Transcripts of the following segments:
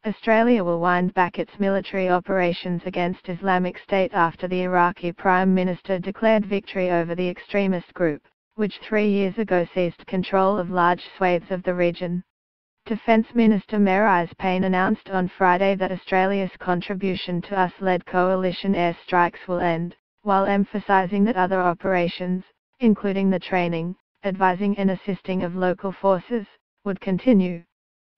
Australia will wind back its military operations against Islamic State after the Iraqi Prime Minister declared victory over the extremist group, which 3 years ago seized control of large swathes of the region. Defence Minister Marise Payne announced on Friday that Australia's contribution to US-led coalition airstrikes will end, while emphasising that other operations, including the training, advising and assisting of local forces, would continue.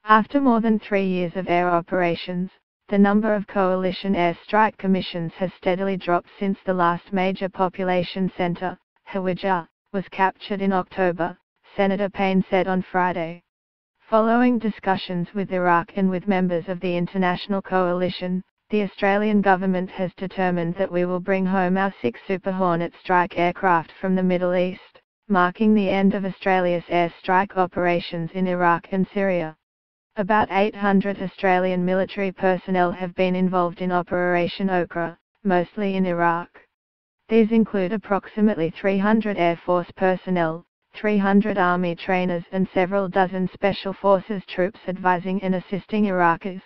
After more than 3 years of air operations, the number of coalition airstrike commissions has steadily dropped since the last major population centre, Hawija, was captured in October, Senator Payne said on Friday. Following discussions with Iraq and with members of the international coalition, the Australian government has determined that we will bring home our 6 Super Hornet strike aircraft from the Middle East, marking the end of Australia's airstrike operations in Iraq and Syria. About 800 Australian military personnel have been involved in Operation Okra, mostly in Iraq. These include approximately 300 Air Force personnel, 300 Army trainers and several dozen Special Forces troops advising and assisting Iraqis.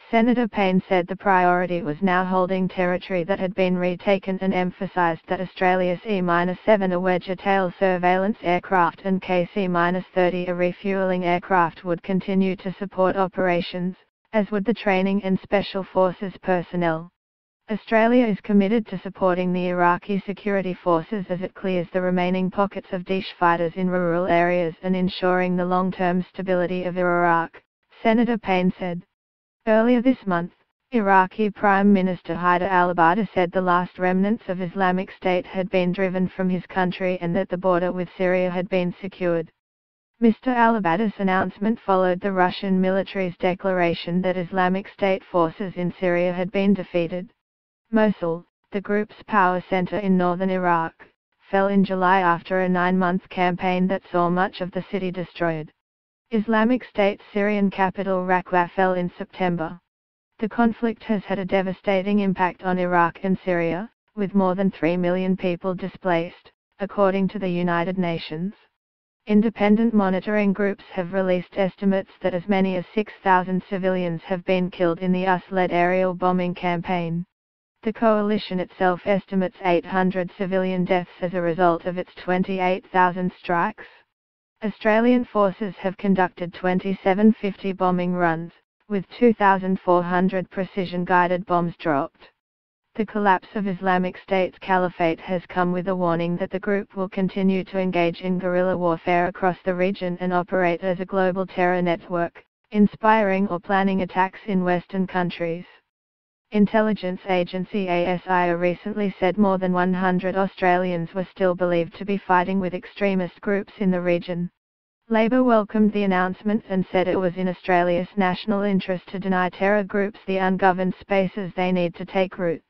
Senator Payne said the priority was now holding territory that had been retaken and emphasised that Australia's E-7 a Wedge-tail surveillance aircraft and KC-30 a refuelling aircraft would continue to support operations, as would the training and Special Forces personnel. Australia is committed to supporting the Iraqi security forces as it clears the remaining pockets of Daesh fighters in rural areas and ensuring the long-term stability of Iraq, Senator Payne said. Earlier this month, Iraqi Prime Minister Haider al-Abadi said the last remnants of Islamic State had been driven from his country and that the border with Syria had been secured. Mr. al-Abadi's announcement followed the Russian military's declaration that Islamic State forces in Syria had been defeated. Mosul, the group's power center in northern Iraq, fell in July after a 9-month campaign that saw much of the city destroyed. Islamic State's Syrian capital Raqqa fell in September. The conflict has had a devastating impact on Iraq and Syria, with more than 3 million people displaced, according to the United Nations. Independent monitoring groups have released estimates that as many as 6,000 civilians have been killed in the US-led aerial bombing campaign. The coalition itself estimates 800 civilian deaths as a result of its 28,000 strikes. Australian forces have conducted 2750 bombing runs, with 2,400 precision-guided bombs dropped. The collapse of Islamic State's caliphate has come with a warning that the group will continue to engage in guerrilla warfare across the region and operate as a global terror network, inspiring or planning attacks in Western countries. Intelligence agency ASIO recently said more than 100 Australians were still believed to be fighting with extremist groups in the region. Labor welcomed the announcement and said it was in Australia's national interest to deny terror groups the ungoverned spaces they need to take root.